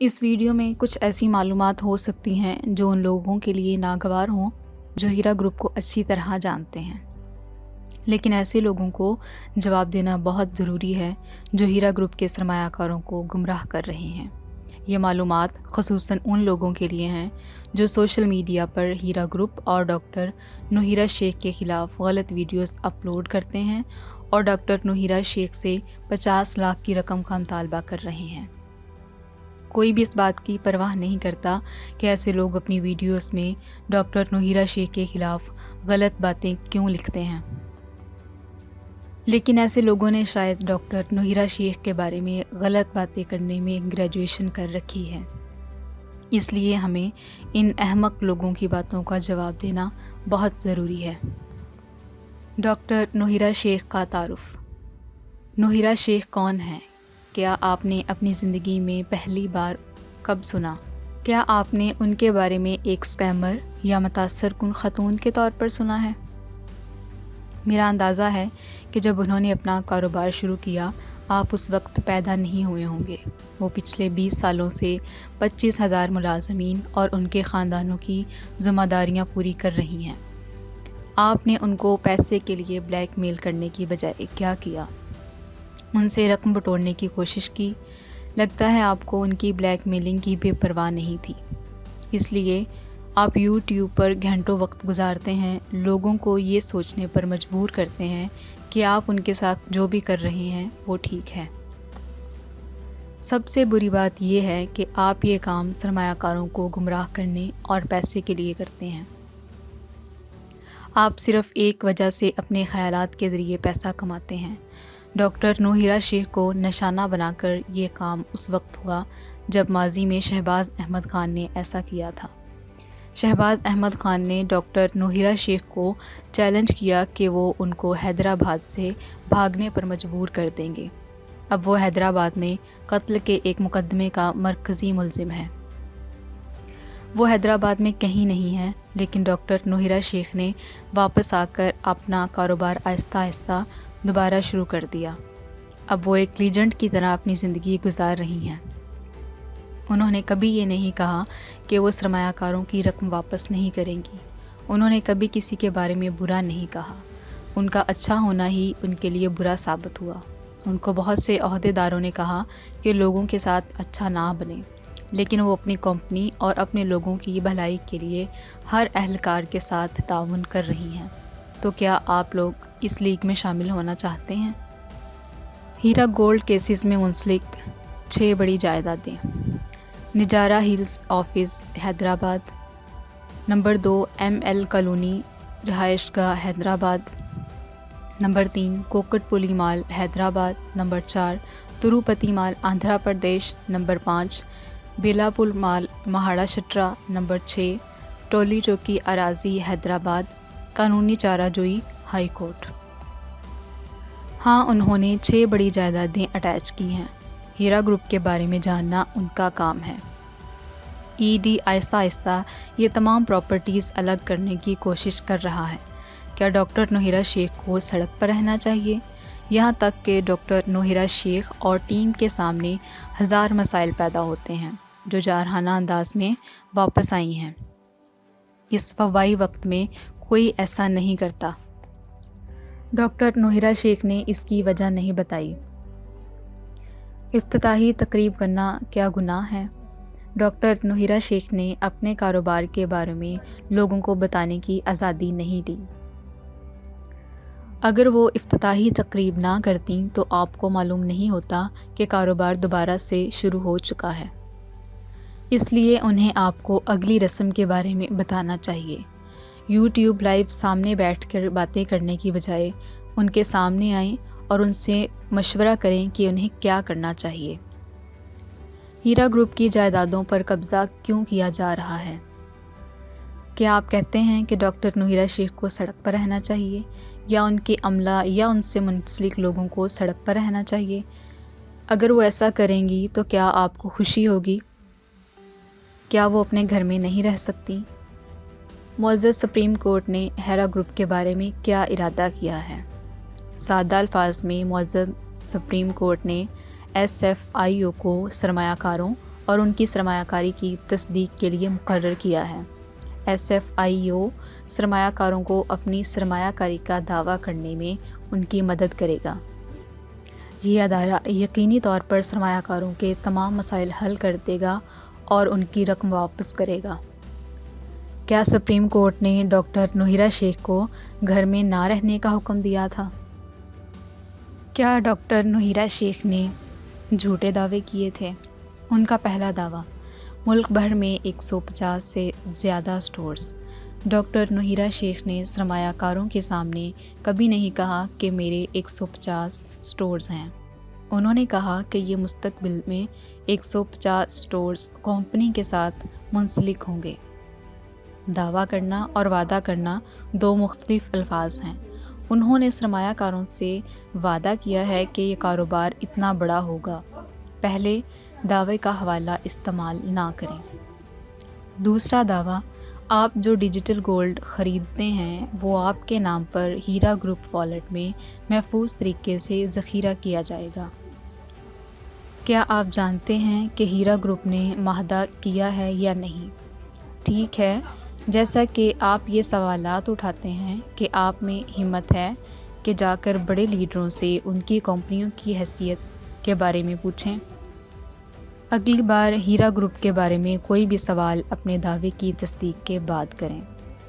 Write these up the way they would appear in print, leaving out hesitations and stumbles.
اس video میں کچھ ایسی معلومات ہو سکتی ہیں جو ان لوگوں کے لیے ناگوار ہوں جو ہیرا گروپ کو اچھی طرح جانتے ہیں، لیکن ایسے لوگوں کو جواب دینا بہت ضروری ہے جو ہیرا گروپ کے سرمایہ کاروں کو گمراہ کر رہے ہیں۔ یہ معلومات خصوصاً ان لوگوں کے لیے ہیں جو سوشل میڈیا پر ہیرا گروپ اور ڈاکٹر نوہیرا شیخ کے خلاف غلط ویڈیوز اپلوڈ کرتے ہیں اور ڈاکٹر نوہیرا شیخ سے 50 لاکھ کی رقم کا مطالبہ کر رہے ہیں۔ کوئی بھی اس بات کی پرواہ نہیں کرتا کہ ایسے لوگ اپنی ویڈیوز میں ڈاکٹر نوہیرا شیخ کے خلاف غلط باتیں کیوں لکھتے ہیں، لیکن ایسے لوگوں نے شاید ڈاکٹر نوہیرا شیخ کے بارے میں غلط باتیں کرنے میں گریجویشن کر رکھی ہے، اس لیے ہمیں ان احمق لوگوں کی باتوں کا جواب دینا بہت ضروری ہے۔ ڈاکٹر نوہیرا شیخ کا تعارف۔ نوہیرا شیخ کون ہیں؟ کیا آپ نے اپنی زندگی میں پہلی بار کب سنا؟ کیا آپ نے ان کے بارے میں ایک اسکیمر یا متاثر کن خاتون کے طور پر سنا ہے؟ میرا اندازہ ہے کہ جب انہوں نے اپنا کاروبار شروع کیا آپ اس وقت پیدا نہیں ہوئے ہوں گے۔ وہ پچھلے 20 سالوں سے 25,000 ملازمین اور ان کے خاندانوں کی ذمہ داریاں پوری کر رہی ہیں۔ آپ نے ان کو پیسے کے لیے بلیک میل کرنے کی بجائے کیا کیا؟ ان سے رقم بٹورنے کی کوشش کی۔ لگتا ہے آپ کو ان کی بلیک میلنگ کی بے پرواہ نہیں تھی، اس لیے آپ یوٹیوب پر گھنٹوں وقت گزارتے ہیں، لوگوں کو یہ سوچنے پر مجبور کرتے ہیں کہ آپ ان کے ساتھ جو بھی کر رہے ہیں وہ ٹھیک ہے۔ سب سے بری بات یہ ہے کہ آپ یہ کام سرمایہ کاروں کو گمراہ کرنے اور پیسے کے لیے کرتے ہیں۔ آپ صرف ایک وجہ سے اپنے خیالات کے ذریعے پیسہ کماتے ہیں۔ ڈاکٹر نوہیرا شیخ کو نشانہ بنا کر یہ کام اس وقت ہوا جب ماضی میں شہباز احمد خان نے ایسا کیا تھا۔ شہباز احمد خان نے ڈاکٹر نوہیرا شیخ کو چیلنج کیا کہ وہ ان کو حیدرآباد سے بھاگنے پر مجبور کر دیں گے۔ اب وہ حیدرآباد میں قتل کے ایک مقدمے کا مرکزی ملزم ہے۔ وہ حیدرآباد میں کہیں نہیں ہے، لیکن ڈاکٹر نوہیرا شیخ نے واپس آ کر اپنا کاروبار آہستہ آہستہ دوبارہ شروع کر دیا۔ اب وہ ایک لیجنڈ کی طرح اپنی زندگی گزار رہی ہیں۔ انہوں نے کبھی یہ نہیں کہا کہ وہ سرمایہ کاروں کی رقم واپس نہیں کریں گی۔ انہوں نے کبھی کسی کے بارے میں برا نہیں کہا۔ ان کا اچھا ہونا ہی ان کے لیے برا ثابت ہوا۔ ان کو بہت سے عہدے داروں نے کہا کہ لوگوں کے ساتھ اچھا نہ بنے، لیکن وہ اپنی کمپنی اور اپنے لوگوں کی بھلائی کے لیے ہر اہلکار کے ساتھ تعاون کر رہی ہیں۔ تو کیا آپ لوگ اس لیگ میں شامل ہونا چاہتے ہیں؟ ہیرا گولڈ کیسز میں منسلک 6 بڑی جائیدادیں۔ Banjara Hills office Hyderabad. Number 2 ML colony رہائش گاہ Hyderabad. Number 3 Kukatpally mall Hyderabad. Number 4 Tirupati mall Andhra Pradesh. Number 5 Belapur mall Maharashtra. Number 6 Toli Chowki اراضی حیدرآباد۔ قانونی چارہ جوئی ہائی کورٹ۔ ہاں، انہوں نے 6 بڑی جائیدادیں اٹیچ کی ہیں۔ ہیرا گروپ کے بارے میں جاننا ان کا کام ہے۔ ED آہستہ آہستہ یہ تمام پراپرٹیز الگ کرنے کی کوشش کر رہا ہے۔ کیا ڈاکٹر نوہیرا شیخ کو سڑک پر رہنا چاہیے؟ یہاں تک کہ ڈاکٹر نوہیرا شیخ اور ٹیم کے سامنے ہزار مسائل پیدا ہوتے ہیں جو جارحانہ انداز میں واپس آئی ہیں۔ اس وبائی وقت میں کوئی ایسا نہیں کرتا۔ ڈاکٹر نوہیرا شیخ نے اس کی وجہ نہیں بتائی۔ افتتاحی تقریب کرنا کیا گناہ ہے؟ ڈاکٹر نوہیرا شیخ نے اپنے کاروبار کے بارے میں لوگوں کو بتانے کی آزادی نہیں دی۔ اگر وہ افتتاحی تقریب نہ کرتیں تو آپ کو معلوم نہیں ہوتا کہ کاروبار دوبارہ سے شروع ہو چکا ہے۔ اس لیے انہیں آپ کو اگلی رسم کے بارے میں بتانا چاہیے۔ یوٹیوب لائیو سامنے بیٹھ کر باتیں کرنے کی بجائے ان کے سامنے آئیں اور ان سے مشورہ کریں کہ انہیں کیا کرنا چاہیے۔ ہیرا گروپ کی جائیدادوں پر قبضہ کیوں کیا جا رہا ہے؟ کیا آپ کہتے ہیں کہ ڈاکٹر نوہیرا شیخ کو سڑک پر رہنا چاہیے، یا ان کے عملہ یا ان سے منسلک لوگوں کو سڑک پر رہنا چاہیے؟ اگر وہ ایسا کریں گی تو کیا آپ کو خوشی ہوگی؟ کیا وہ اپنے گھر میں نہیں رہ سکتی؟ معزز سپریم کورٹ نے ہیرا گروپ کے بارے میں کیا ارادہ کیا ہے؟ سادہ الفاظ میں معزز سپریم کورٹ نے SFIO کو سرمایہ کاروں اور ان کی سرمایہ کاری کی تصدیق کے لیے مقرر کیا ہے۔ SFIO سرمایہ کاروں کو اپنی سرمایہ کاری کا دعویٰ کرنے میں ان کی مدد کرے گا۔ یہ ادارہ یقینی طور پر سرمایہ کاروں کے تمام مسائل حل کر دے گا اور ان کی رقم واپس کرے گا۔ کیا سپریم کورٹ نے ڈاکٹر نوہیرا شیخ کو گھر میں نہ رہنے کا حکم دیا تھا؟ کیا ڈاکٹر نوہیرا شیخ نے جھوٹے دعوے کیے تھے؟ ان کا پہلا دعویٰ: ملک بھر میں 150 سے زیادہ سٹورز۔ ڈاکٹر نوہیرا شیخ نے سرمایہ کاروں کے سامنے کبھی نہیں کہا کہ میرے 150 سٹورز ہیں۔ انہوں نے کہا کہ یہ مستقبل میں 150 سٹورز کمپنی کے ساتھ منسلک ہوں گے۔ دعویٰ کرنا اور وعدہ کرنا دو مختلف الفاظ ہیں۔ انہوں نے سرمایہ کاروں سے وعدہ کیا ہے کہ یہ کاروبار اتنا بڑا ہوگا۔ پہلے دعوے کا حوالہ استعمال نہ کریں۔ دوسرا دعویٰ: آپ جو ڈیجیٹل گولڈ خریدتے ہیں وہ آپ کے نام پر ہیرا گروپ والیٹ میں محفوظ طریقے سے ذخیرہ کیا جائے گا۔ کیا آپ جانتے ہیں کہ ہیرا گروپ نے معاہدہ کیا ہے یا نہیں؟ ٹھیک ہے، جیسا کہ آپ یہ سوالات اٹھاتے ہیں کہ آپ میں ہمت ہے کہ جا کر بڑے لیڈروں سے ان کی کمپنیوں کی حیثیت کے بارے میں پوچھیں۔ اگلی بار ہیرا گروپ کے بارے میں کوئی بھی سوال اپنے دعوے کی تصدیق کے بعد کریں۔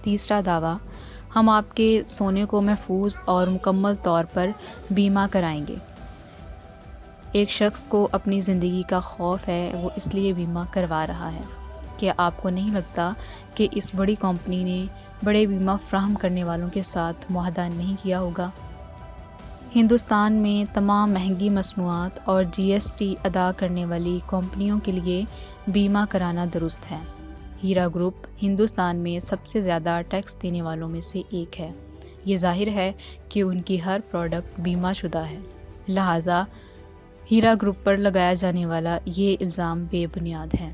تیسرا دعویٰ: ہم آپ کے سونے کو محفوظ اور مکمل طور پر بیمہ کرائیں گے۔ ایک شخص کو اپنی زندگی کا خوف ہے، وہ اس لیے بیمہ کروا رہا ہے۔ کیا آپ کو نہیں لگتا کہ اس بڑی کمپنی نے بڑے بیمہ فراہم کرنے والوں کے ساتھ معاہدہ نہیں کیا ہوگا؟ ہندوستان میں تمام مہنگی مصنوعات اور GST ادا کرنے والی کمپنیوں کے لیے بیمہ کرانا درست ہے۔ ہیرا گروپ ہندوستان میں سب سے زیادہ ٹیکس دینے والوں میں سے ایک ہے۔ یہ ظاہر ہے کہ ان کی ہر پروڈکٹ بیمہ شدہ ہے، لہٰذا ہیرا گروپ پر لگایا جانے والا یہ الزام بے بنیاد ہے۔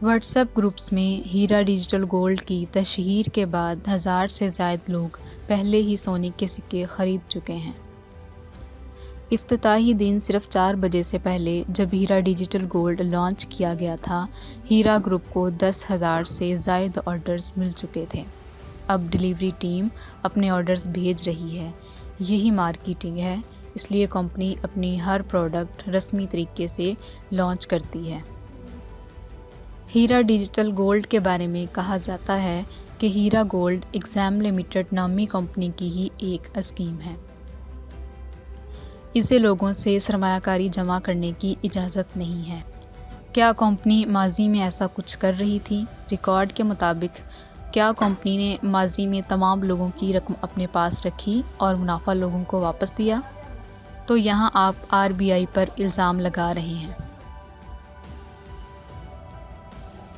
واٹس ایپ گروپس میں ہیرا ڈیجیٹل گولڈ کی تشہیر کے بعد 1000 سے زائد لوگ پہلے ہی سونے کے سکے خرید چکے ہیں۔ افتتاحی دن صرف 4 بجے سے پہلے جب ہیرا ڈیجیٹل گولڈ لانچ کیا گیا تھا، ہیرا گروپ کو 10,000 سے زائد آرڈرز مل چکے تھے۔ اب ڈیلیوری ٹیم اپنے آرڈرز بھیج رہی ہے۔ یہی مارکیٹنگ ہے، اس لیے کمپنی اپنی ہر پروڈکٹ رسمی طریقے سے لانچ کرتی ہے۔ ہیرا ڈیجیٹل گولڈ کے بارے میں کہا جاتا ہے کہ ہیرا گولڈ ایگزام لمیٹڈ نامی کمپنی کی ہی ایک اسکیم ہے۔ اسے لوگوں سے سرمایہ کاری جمع کرنے کی اجازت نہیں ہے۔ کیا کمپنی ماضی میں ایسا کچھ کر رہی تھی؟ ریکارڈ کے مطابق کیا کمپنی نے ماضی میں تمام لوگوں کی رقم اپنے پاس رکھی اور منافع لوگوں کو واپس دیا؟ تو یہاں آپ RBI پر الزام لگا رہے ہیں۔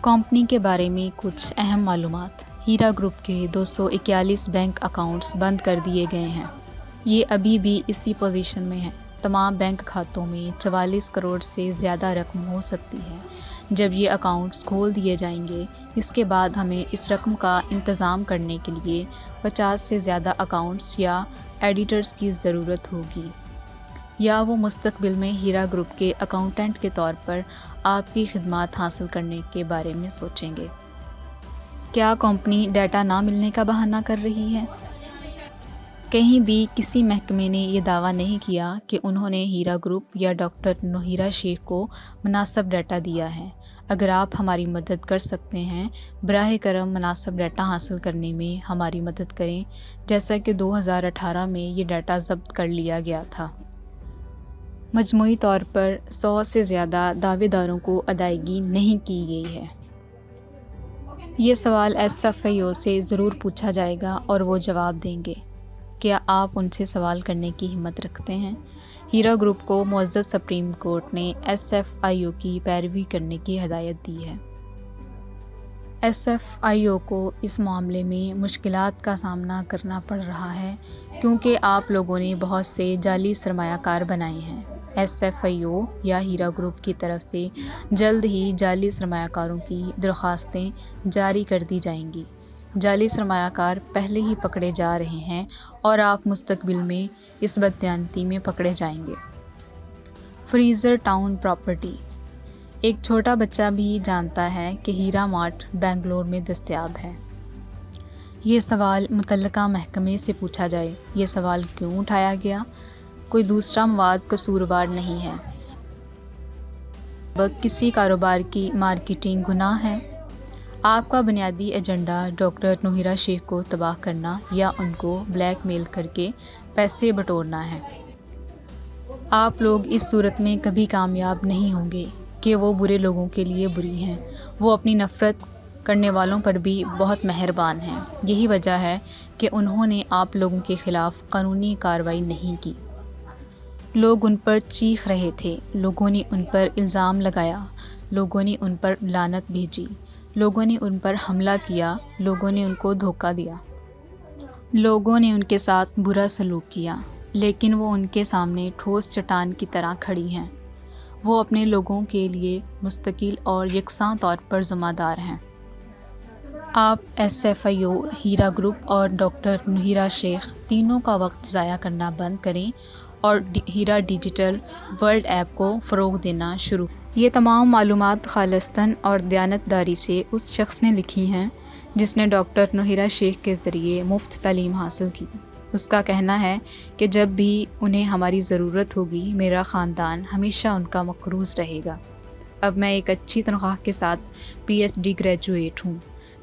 کمپنی کے بارے میں کچھ اہم معلومات۔ ہیرا گروپ کے 241 بینک اکاؤنٹس بند کر دیے گئے ہیں۔ یہ ابھی بھی اسی پوزیشن میں ہے۔ تمام بینک کھاتوں میں 44 کروڑ سے زیادہ رقم ہو سکتی ہے۔ جب یہ اکاؤنٹس کھول دیے جائیں گے، اس کے بعد ہمیں اس رقم کا انتظام کرنے کے لیے 50 سے زیادہ اکاؤنٹس یا ایڈیٹرز کی ضرورت ہوگی، یا وہ مستقبل میں ہیرا گروپ کے اکاؤنٹنٹ کے طور پر آپ کی خدمات حاصل کرنے کے بارے میں سوچیں گے۔ کیا کمپنی ڈیٹا نہ ملنے کا بہانہ کر رہی ہے؟ کہیں بھی کسی محکمے نے یہ دعویٰ نہیں کیا کہ انہوں نے ہیرا گروپ یا ڈاکٹر نوہیرا شیخ کو مناسب ڈیٹا دیا ہے۔ اگر آپ ہماری مدد کر سکتے ہیں، براہ کرم مناسب ڈیٹا حاصل کرنے میں ہماری مدد کریں، جیسا کہ 2018 میں یہ ڈیٹا ضبط کر لیا گیا تھا۔ مجموعی طور پر 100 سے زیادہ دعوے داروں کو ادائیگی نہیں کی گئی ہے۔ یہ سوال SFIO سے ضرور پوچھا جائے گا اور وہ جواب دیں گے۔ کیا آپ ان سے سوال کرنے کی ہمت رکھتے ہیں؟ ہیرا گروپ کو معزز سپریم کورٹ نے SFIO کی پیروی کرنے کی ہدایت دی ہے۔ SFIO کو اس معاملے میں مشکلات کا سامنا کرنا پڑ رہا ہے کیونکہ آپ لوگوں نے بہت سے جعلی سرمایہ کار بنائے ہیں۔ SFIO یا ہیرا گروپ کی طرف سے جلد ہی جعلی سرمایہ کاروں کی درخواستیں جاری کر دی جائیں گی۔ جعلی سرمایہ کار پہلے ہی پکڑے جا رہے ہیں اور آپ مستقبل میں اس بددیانتی میں پکڑے جائیں گے۔ Freezer town property. ایک چھوٹا بچہ بھی جانتا ہے کہ ہیرا مارٹ بنگلور میں دستیاب ہے۔ یہ سوال متعلقہ محکمے سے پوچھا جائے، یہ سوال کیوں اٹھایا گیا؟ کوئی دوسرا مواد قصوروار نہیں ہے۔ کسی کاروبار کی مارکیٹنگ گناہ ہے؟ آپ کا بنیادی ایجنڈا ڈاکٹر نوہیرا شیخ کو تباہ کرنا یا ان کو بلیک میل کر کے پیسے بٹورنا ہے۔ آپ لوگ اس صورت میں کبھی کامیاب نہیں ہوں گے کہ وہ برے لوگوں کے لیے بری ہیں۔ وہ اپنی نفرت کرنے والوں پر بھی بہت مہربان ہیں۔ یہی وجہ ہے کہ انہوں نے آپ لوگوں کے خلاف قانونی کارروائی نہیں کی۔ لوگ ان پر چیخ رہے تھے، لوگوں نے ان پر الزام لگایا، لوگوں نے ان پر لعنت بھیجی، لوگوں نے ان پر حملہ کیا، لوگوں نے ان کو دھوکہ دیا، لوگوں نے ان کے ساتھ برا سلوک کیا، لیکن وہ ان کے سامنے ٹھوس چٹان کی طرح کھڑی ہیں۔ وہ اپنے لوگوں کے لیے مستقل اور یکساں طور پر ذمہ دار ہیں۔ آپ ایس ایف آئی او، ہیرا گروپ اور ڈاکٹر نوہیرا شیخ تینوں کا وقت ضائع کرنا بند کریں اور ہیرا ڈیجیٹل ورلڈ ایپ کو فروغ دینا شروع۔ یہ تمام معلومات خالصتاً اور دیانتداری سے اس شخص نے لکھی ہیں جس نے ڈاکٹر نوہیرا شیخ کے ذریعے مفت تعلیم حاصل کی۔ اس کا کہنا ہے کہ جب بھی انہیں ہماری ضرورت ہوگی، میرا خاندان ہمیشہ ان کا مقروض رہے گا۔ اب میں ایک اچھی تنخواہ کے ساتھ پی ایچ ڈی گریجویٹ ہوں۔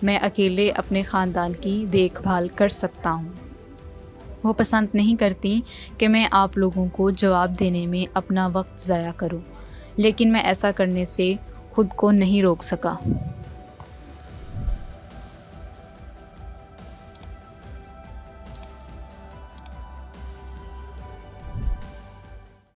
میں اکیلے اپنے خاندان کی دیکھ بھال کر سکتا ہوں۔ وہ پسند نہیں کرتی کہ میں آپ لوگوں کو جواب دینے میں اپنا وقت ضائع کروں، لیکن میں ایسا کرنے سے خود کو نہیں روک سکا۔